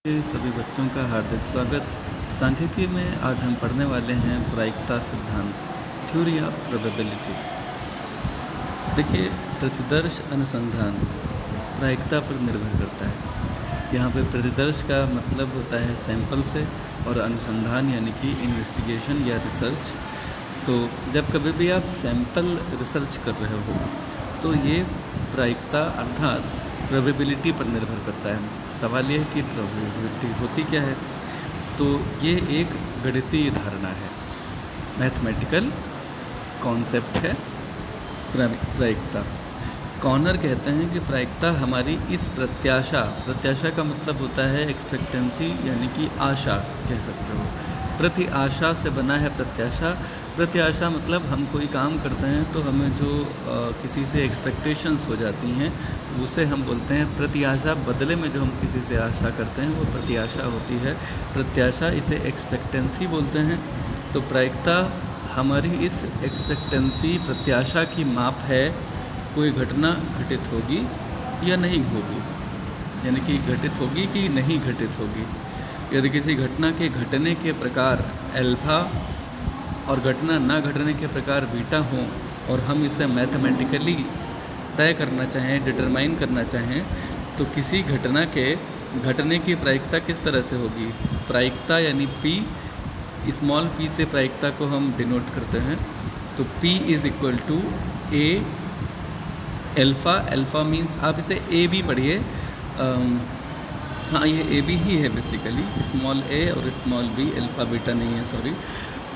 सभी बच्चों का हार्दिक स्वागत। सांख्यिकी में आज हम पढ़ने वाले हैं प्रायिकता सिद्धांत, थ्योरी ऑफ प्रोबेबिलिटी। देखिए, प्रतिदर्श अनुसंधान प्रायिकता पर निर्भर करता है। यहाँ पे प्रतिदर्श का मतलब होता है सैंपल से, और अनुसंधान यानी कि इन्वेस्टिगेशन या रिसर्च। तो जब कभी भी आप सैंपल रिसर्च कर रहे हो तो ये प्रायिकता अर्थात प्रोबेबिलिटी पर निर्भर करता है। सवाल ये है कि प्रोबेबिलिटी होती क्या है। तो ये एक गणितीय धारणा है, मैथमेटिकल कॉन्सेप्ट है प्रायिकता। कॉर्नर कहते हैं कि प्रायिकता हमारी इस प्रत्याशा का मतलब होता है एक्सपेक्टेंसी, यानी कि आशा कह सकते हो। प्रति आशा से बना है प्रत्याशा। प्रत्याशा मतलब हम कोई काम करते हैं तो हमें जो किसी से एक्सपेक्टेशंस हो जाती हैं उसे हम बोलते हैं प्रत्याशा। बदले में जो हम किसी से आशा करते हैं वो प्रत्याशा होती है। प्रत्याशा, इसे एक्सपेक्टेंसी बोलते हैं। तो प्रायिकता हमारी इस एक्सपेक्टेंसी, प्रत्याशा की माप है, कोई घटना घटित होगी या नहीं होगी, यानी कि घटित होगी कि नहीं घटित होगी। यदि किसी घटना के घटने के प्रकार अल्फा और घटना ना घटने के प्रकार बीटा हों और हम इसे मैथमेटिकली तय करना चाहें, डिटरमाइन करना चाहें, तो किसी घटना के घटने की प्रायिकता किस तरह से होगी। प्रायिकता यानी P, स्मॉल p से प्रायिकता को हम डिनोट करते हैं। तो P is equal to A alpha. Alpha means आप इसे A भी पढ़िए, हाँ ये A B ही है बेसिकली, स्मॉल a और स्मॉल b, अल्फ़ा बीटा नहीं है, सॉरी।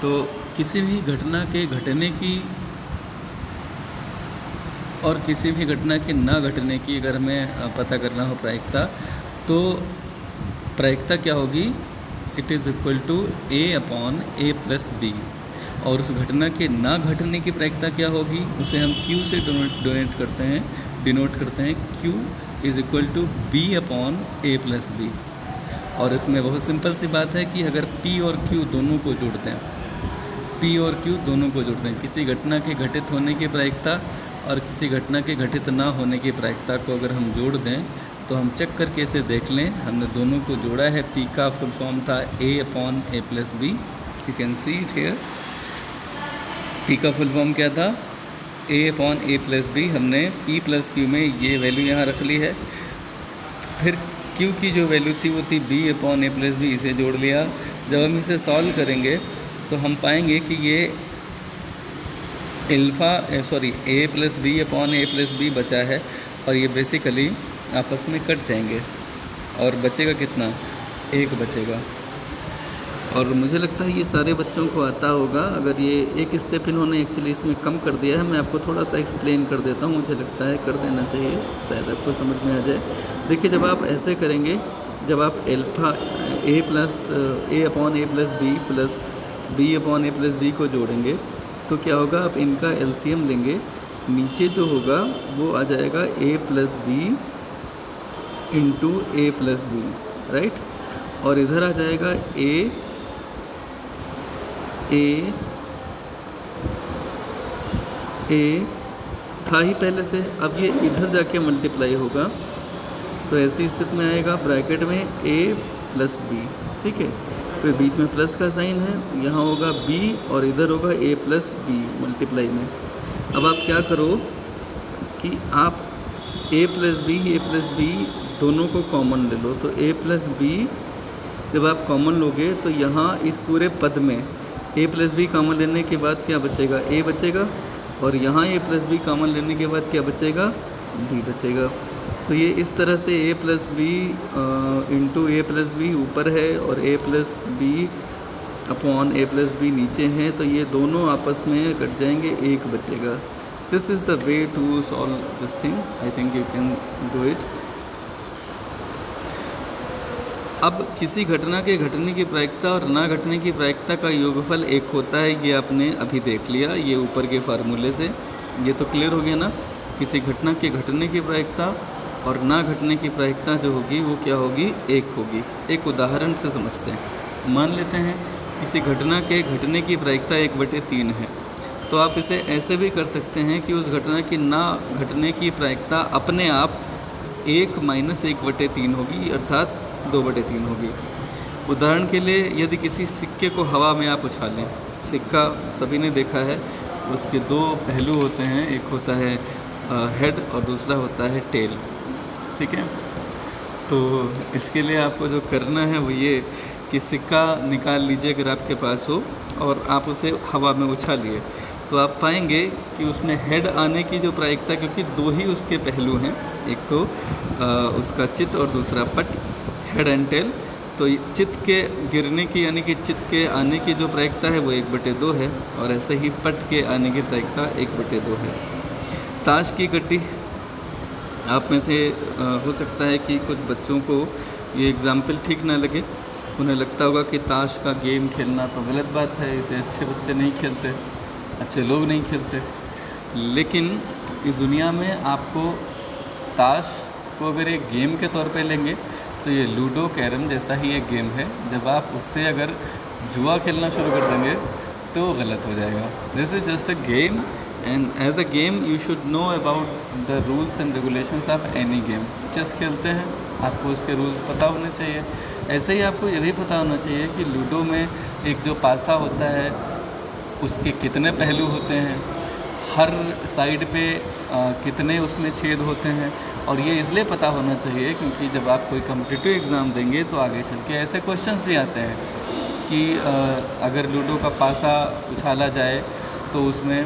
तो किसी भी घटना के घटने की और किसी भी घटना के ना घटने की अगर हमें पता करना हो प्रायिकता, तो प्रायिकता क्या होगी, it is equal to A upon A plus B. और उस घटना के ना घटने की प्रायिकता क्या होगी, उसे हम Q से डिनोट करते हैं। Q is equal to B upon A plus B. और इसमें बहुत सिंपल सी बात है कि अगर P और Q दोनों को जोड़ते हैं, P और Q दोनों को जोड़ते हैं, किसी घटना के घटित होने की प्रायिकता और किसी घटना के घटित ना होने की प्रायिकता को अगर हम जोड़ दें तो हम चेक करके इसे देख लें। हमने दोनों को जोड़ा है। P का फुल फॉर्म था A upon A plus B, you can see it here. P का फुल फॉर्म क्या था, A upon A plus B. हमने P प्लस Q में ये वैल्यू यहाँ रख ली है। फिर Q की जो वैल्यू थी वो थी B upon A plus B, इसे जोड़ लिया। जब हम इसे सॉल्व करेंगे तो हम पाएंगे कि ये A plus B upon A plus B बचा है, और ये बेसिकली आपस में कट जाएंगे और बचेगा कितना, 1 बचेगा। और मुझे लगता है ये सारे बच्चों को आता होगा। अगर ये एक स्टेप इन्होंने एक्चुअली इसमें कम कर दिया है, मैं आपको थोड़ा सा एक्सप्लेन कर देता हूँ। मुझे लगता है कर देना चाहिए, शायद आपको समझ में आ जाए। देखिए, जब आप ऐसे करेंगे, जब आप alpha A upon A plus B plus B upon A plus B को जोड़ेंगे तो क्या होगा, आप इनका एलसीएम लेंगे, नीचे जो होगा वो आ जाएगा A plus B into A plus B, right. और इधर आ जाएगा A था ही पहले से, अब ये इधर जाके मल्टीप्लाई होगा, तो ऐसी स्थिति में आएगा ब्रैकेट में A प्लस बी, ठीक है। फिर बीच में प्लस का साइन है, यहाँ होगा B और इधर होगा A प्लस बी मल्टीप्लाई में। अब आप क्या करो कि आप A प्लस बी दोनों को कॉमन ले लो। तो A प्लस बी जब आप कॉमन लोगे तो यहाँ इस पूरे पद में A प्लस बी कॉमन लेने के बाद क्या बचेगा, A बचेगा, और यहाँ A प्लस बी कॉमन लेने के बाद क्या बचेगा, B बचेगा। तो ये इस तरह से A plus B into A plus B ऊपर है और A plus B upon A plus B नीचे हैं, तो ये दोनों आपस में कट जाएंगे, 1 बचेगा। This is the way to solve this thing, I think you can do it. अब किसी घटना के घटने की प्रायिकता और ना घटने की प्रायिकता का योगफल 1 होता है, ये आपने अभी देख लिया, ये ऊपर के फार्मूले से ये तो क्लियर हो गया ना। किसी घटना के घटने की प्रायिकता और ना घटने की प्रायिकता जो होगी वो क्या होगी, 1 होगी। एक उदाहरण से समझते हैं। मान लेते हैं किसी घटना के घटने की प्रायिकता 1/3 है, तो आप इसे ऐसे भी कर सकते हैं कि उस घटना की ना घटने की प्रायिकता अपने आप 1 - 1/3 होगी, अर्थात 2/3 होगी। उदाहरण के लिए यदि किसी सिक्के को हवा में आप उछालें, सिक्का सभी ने देखा है, उसके 2 पहलू होते हैं, एक होता है हेड और दूसरा होता है टेल, ठीक है। तो इसके लिए आपको जो करना है वो ये कि सिक्का निकाल लीजिए अगर आपके पास हो और आप उसे हवा में उछालिए, तो आप पाएंगे कि उसमें हेड आने की जो प्रायिकता, क्योंकि 2 ही उसके पहलू हैं, एक तो उसका चित्त और दूसरा पट, हेड एंड टेल। तो चित्त के गिरने की यानी कि चित्त के आने की जो प्रायिकता है वो 1/2 है, और ऐसे ही पट के आने की प्रायिकता 1/2 है। ताश की गड्डी, आप में से हो सकता है कि कुछ बच्चों को ये एग्जाम्पल ठीक ना लगे, उन्हें लगता होगा कि ताश का गेम खेलना तो गलत बात है, इसे अच्छे बच्चे नहीं खेलते, अच्छे लोग नहीं खेलते। लेकिन इस दुनिया में आपको ताश को अगर एक गेम के तौर पे लेंगे तो ये लूडो कैरम जैसा ही एक गेम है। जब आप उससे अगर जुआ खेलना शुरू कर देंगे तो गलत हो जाएगा। This is just a game, and as a game you should know about the rules and regulations of any game. Chess खेलते हैं, आपको उसके रूल्स पता होने चाहिए। ऐसे ही आपको ये भी पता होना चाहिए कि लूडो में एक जो पासा होता है उसके कितने पहलू होते हैं, हर साइड पे कितने उसमें छेद होते हैं, और ये इसलिए पता होना चाहिए क्योंकि जब आप कोई कॉम्पिटिटिव एग्ज़ाम देंगे तो आगे चल के ऐसे क्वेश्चंस भी आते हैं कि अगर लूडो का पासा उछाला जाए तो उसमें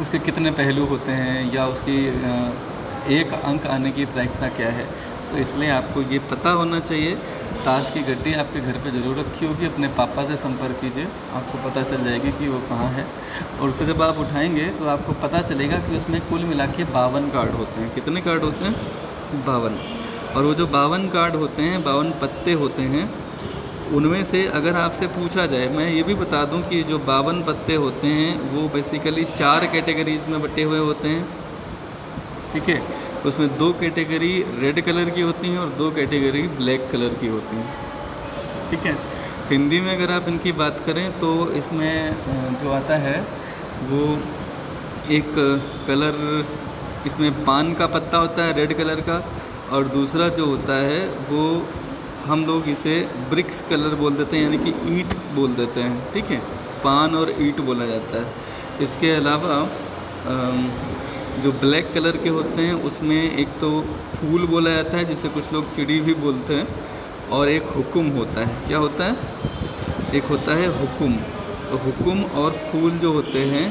उसके कितने पहलू होते हैं, या उसकी 1 अंक आने की प्रायिकता क्या है। तो इसलिए आपको ये पता होना चाहिए। ताश की गड्डी आपके घर पे ज़रूर रखी होगी, अपने पापा से संपर्क कीजिए, आपको पता चल जाएगी कि वो कहाँ है, और उसे जब आप उठाएंगे तो आपको पता चलेगा कि उसमें कुल मिला के 52 कार्ड होते हैं। कितने कार्ड होते हैं? 52। और वो जो 52 कार्ड होते हैं, 52 पत्ते होते हैं, उनमें से अगर आपसे पूछा जाए, मैं ये भी बता दूं कि जो 52 पत्ते होते हैं वो बेसिकली 4 कैटेगरीज़ में बटे हुए होते हैं, ठीक है। उसमें 2 कैटेगरी रेड कलर की होती हैं और 2 कैटेगरी ब्लैक कलर की होती हैं, ठीक है। हिंदी में अगर आप इनकी बात करें तो इसमें जो आता है वो एक कलर, इसमें पान का पत्ता होता है रेड कलर का, और दूसरा जो होता है वो हम लोग इसे ब्रिक्स कलर बोल देते हैं, यानी कि ईंट बोल देते हैं, ठीक है। पान और ईंट बोला जाता है। इसके अलावा जो ब्लैक कलर के होते हैं उसमें एक तो फूल बोला जाता है, जिसे कुछ लोग चिड़ी भी बोलते हैं, और एक हुक्म होता है। क्या होता है? एक होता है हुक्म। तो हुक्म और फूल जो होते हैं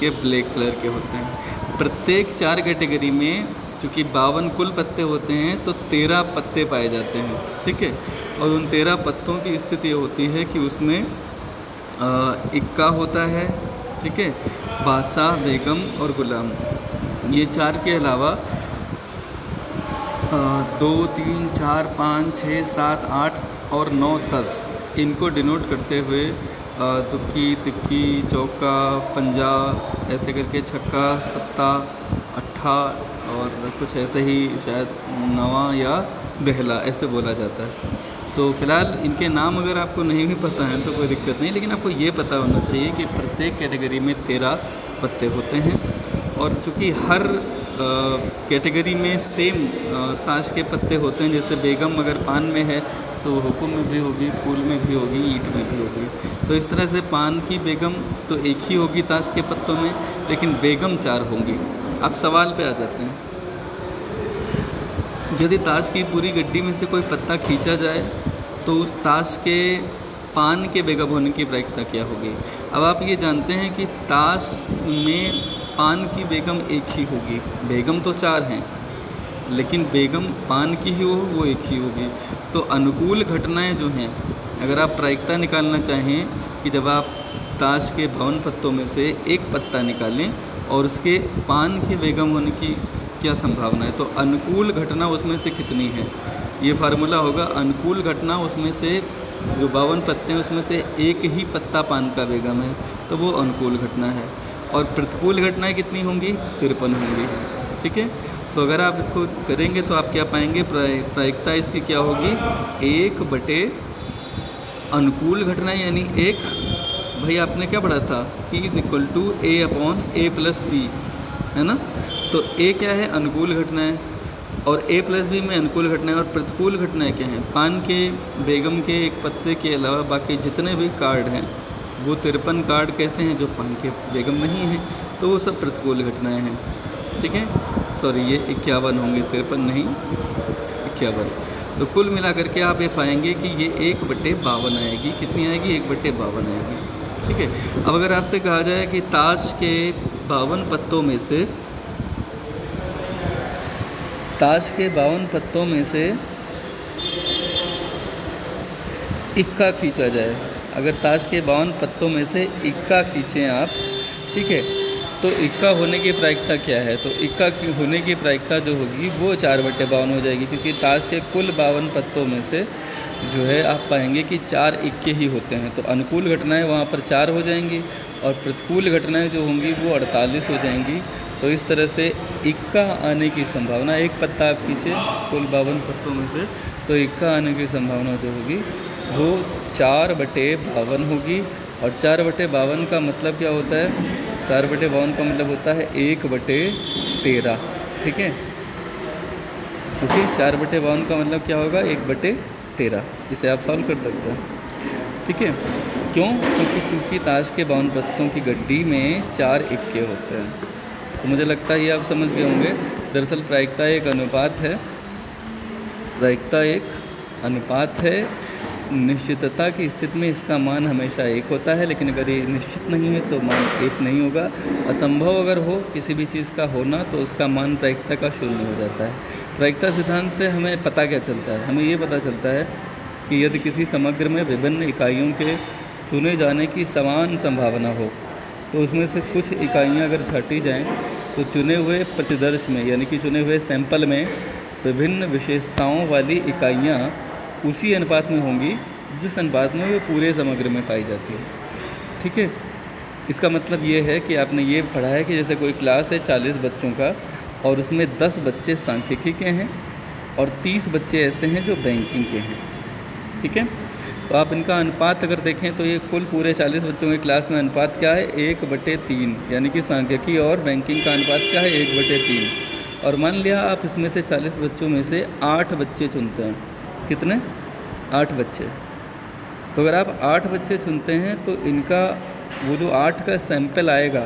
ये ब्लैक कलर के होते हैं। प्रत्येक 4 कैटेगरी में चूँकि 52 कुल पत्ते होते हैं तो 13 पत्ते पाए जाते हैं, ठीक है। और उन 13 पत्तों की स्थिति ये होती है कि उसमें इक्का होता है, ठीक है, बादशाह, बेगम और गुलाम। ये 4 के अलावा 2, 3, 4, 5, 6, 7, 8 और 9, 10 इनको डिनोट करते हुए दुक्की, तिक्की, चौका, पंजा, ऐसे करके छक्का, सत्ता, अट्ठा और कुछ ऐसे ही शायद नवा या दहला ऐसे बोला जाता है। तो फ़िलहाल इनके नाम अगर आपको नहीं भी पता है तो कोई दिक्कत नहीं, लेकिन आपको ये पता होना चाहिए कि प्रत्येक कैटेगरी में 13 पत्ते होते हैं। और चूँकि हर कैटेगरी में सेम ताश के पत्ते होते हैं, जैसे बेगम अगर पान में है तो हुक्म में भी होगी, फूल में भी होगी, ईंट में भी होगी। तो इस तरह से पान की बेगम तो एक ही होगी ताश के पत्तों में, लेकिन बेगम 4 होंगी। अब सवाल पे आ जाते हैं, यदि ताश की पूरी गड्डी में से कोई पत्ता खींचा जाए तो उस ताश के पान के बेगम होने की प्रायिकता क्या होगी। अब आप ये जानते हैं कि ताश में पान की बेगम एक ही होगी, बेगम तो 4 हैं लेकिन बेगम पान की ही हो वो एक ही होगी। तो अनुकूल घटनाएं जो हैं, अगर आप प्रायिकता निकालना चाहें कि जब आप ताश के 52 पत्तों में से एक पत्ता निकालें और उसके पान के बेगम होने की क्या संभावना है, तो अनुकूल घटना उसमें से कितनी है, ये फार्मूला होगा। अनुकूल घटना उसमें से जो 52 पत्ते हैं उसमें से एक ही पत्ता पान का बेगम है, तो वो अनुकूल घटना है। और प्रतिकूल घटनाएं कितनी होंगी? 53 होंगी, ठीक है। तो अगर आप इसको करेंगे तो आप क्या पाएंगे, प्रायिकता इसकी क्या होगी, 1/, अनुकूल घटना यानी 1, भाई आपने क्या पढ़ा था, P = A/A + B, है ना। तो A क्या है? अनुकूल घटना है। और ए प्लस बी में अनुकूल घटनाएं और प्रतिकूल घटनाएं क्या हैं। पान के बेगम के एक पत्ते के अलावा बाकी जितने भी कार्ड हैं वो 53 कार्ड कैसे हैं जो पान के बेगम नहीं हैं, तो वो सब प्रतिकूल घटनाएं हैं। ठीक है, सॉरी ये 51 होंगे, 53 नहीं 51। तो कुल मिला करके आप ये पाएंगे कि ये 1/52 आएगी। कितनी आएगी? 1/52 आएगी। ठीक है, अब अगर आपसे कहा जाए कि ताश के 52 पत्तों में से इक्का खींचा जाए, अगर ताश के 52 पत्तों में से इक्का खींचें आप, ठीक है, तो इक्का होने की प्रायिकता क्या है? तो इक्का की होने की प्रायिकता जो होगी वो 4/52 हो जाएगी, क्योंकि ताश के कुल 52 पत्तों में से जो है आप पाएंगे कि 4 इक्के ही होते हैं। तो अनुकूल घटनाएं वहाँ पर 4 हो जाएंगी और प्रतिकूल घटनाएं जो होंगी वो 48 हो जाएंगी। तो इस तरह से इक्का आने की संभावना, एक पत्ता आप खींचे कुल 52 पत्तों में से, तो इक्का आने की संभावना जो होगी वो 4/52 होगी। और 4/52 का मतलब क्या होता है? 4/52 का मतलब होता है 1/13। ठीक है, ओके, 4/52 का मतलब क्या होगा? 1/13। इसे आप सॉल्व कर सकते हैं। ठीक है, क्यों? क्योंकि चूँकि ताश के 52 पत्तों की गड्डी में 4 इक्के होते हैं। तो मुझे लगता है ये आप समझ गए होंगे। दरअसल प्रायिकता एक अनुपात है, प्रायिकता एक अनुपात है। निश्चितता की स्थिति में इसका मान हमेशा 1 होता है, लेकिन अगर ये निश्चित नहीं है तो मान 1 नहीं होगा। असंभव अगर हो किसी भी चीज़ का होना तो उसका मान प्रायिकता का 0 हो जाता है। प्रायिकता सिद्धांत से हमें पता क्या चलता है? हमें ये पता चलता है कि यदि किसी समग्र में विभिन्न इकाइयों के चुने जाने की समान संभावना हो तो उसमें से कुछ इकाइयाँ अगर छाँटी जाएँ तो चुने हुए प्रतिदर्श में, यानी कि चुने हुए सैंपल में विभिन्न विशेषताओं वाली इकाइयाँ उसी अनुपात में होंगी जिस अनुपात में वो पूरे समग्र में पाई जाती है। ठीक है, इसका मतलब ये है कि आपने ये पढ़ा है कि जैसे कोई क्लास है 40 बच्चों का और उसमें 10 बच्चे सांख्यिकी के हैं और 30 बच्चे ऐसे हैं जो बैंकिंग के हैं। ठीक है, तो आप इनका अनुपात अगर देखें तो ये कुल पूरे 40 बच्चों की क्लास में अनुपात क्या है? 1/3, यानी कि सांख्यिकी और बैंकिंग का अनुपात क्या है? 1/3। और मान लिया आप इसमें से 40 बच्चों में से 8 बच्चे चुनते हैं। कितने? 8 बच्चे। तो अगर आप 8 बच्चे चुनते हैं तो इनका वो जो 8 का सैंपल आएगा,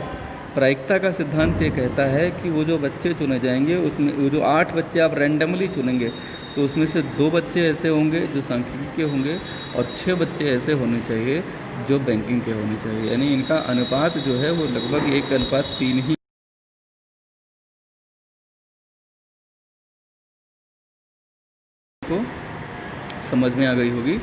प्रायिकता का सिद्धांत ये कहता है कि वो जो बच्चे चुने जाएंगे उसमें वो जो 8 बच्चे आप रैंडमली चुनेंगे तो उसमें से 2 बच्चे ऐसे होंगे जो सांख्यिकी के होंगे और 6 बच्चे ऐसे होने चाहिए जो बैंकिंग के होने चाहिए। यानी इनका अनुपात जो है वो लगभग 1:3 ही को समझ में आ गई होगी।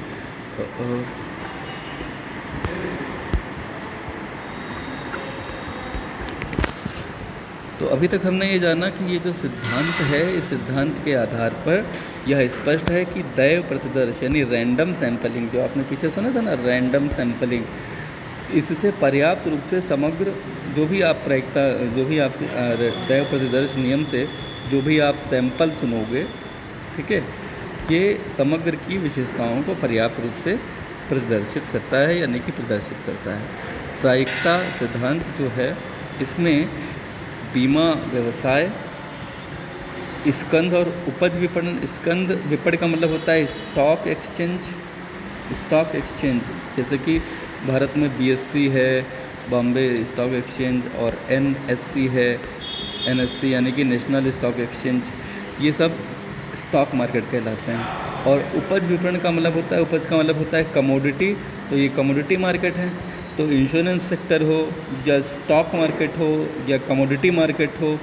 तो अभी तक हमने ये जाना कि ये जो सिद्धांत है, इस सिद्धांत के आधार पर यह स्पष्ट है कि दैव प्रतिदर्श यानी रैंडम सैंपलिंग, जो आपने पीछे सुना था ना, रैंडम सैंपलिंग, इससे पर्याप्त रूप से समग्र जो भी आप प्रायिकता, जो भी आप दैव प्रतिदर्श नियम से जो भी आप सैंपल चुनोगे, ठीक है, ये समग्र की विशेषताओं को पर्याप्त रूप से प्रदर्शित करता है, यानी कि प्रदर्शित करता है। प्रायिकता सिद्धांत जो है इसमें बीमा व्यवसाय, स्कंध और उपज विपणन, स्कंध विपणन का मतलब होता है स्टॉक एक्सचेंज, जैसे कि भारत में BSE है, बॉम्बे स्टॉक एक्सचेंज, और NSE है, NSE यानी कि नेशनल स्टॉक एक्सचेंज, ये सब स्टॉक मार्केट कहलाते हैं। और उपज विपणन का मतलब होता है, उपज का मतलब होता है कमोडिटी, तो ये कमोडिटी मार्केट है। तो इंश्योरेंस सेक्टर हो या स्टॉक मार्केट हो या कमोडिटी मार्केट हो,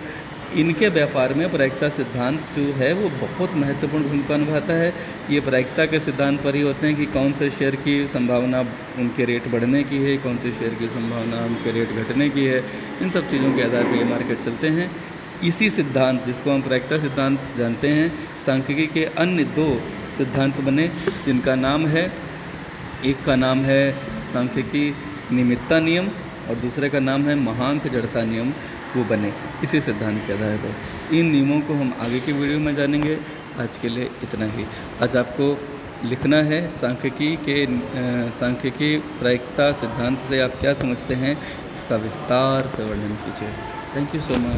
इनके व्यापार में प्रायिकता सिद्धांत जो है वो बहुत महत्वपूर्ण भूमिका निभाता है। ये प्रायिकता के सिद्धांत पर ही होते हैं कि कौन से शेयर की संभावना उनके रेट बढ़ने की है, कौन से शेयर की संभावना उनके रेट घटने की है। इन सब चीज़ों के आधार पर ये मार्केट चलते हैं। इसी सिद्धांत, जिसको हम प्रायिकता सिद्धांत जानते हैं, सांख्यिकी के अन्य 2 सिद्धांत बने, जिनका नाम है, एक का नाम है सांख्यिकी निमित्ता नियम और दूसरे का नाम है महांक जड़ता नियम, वो बने इसी सिद्धांत के आधार पर। इन नियमों को हम आगे की वीडियो में जानेंगे। आज के लिए इतना ही। आज आपको लिखना है सांख्यिकी प्रायिकता सिद्धांत से आप क्या समझते हैं, इसका विस्तार से वर्णन कीजिए। Thank you so much.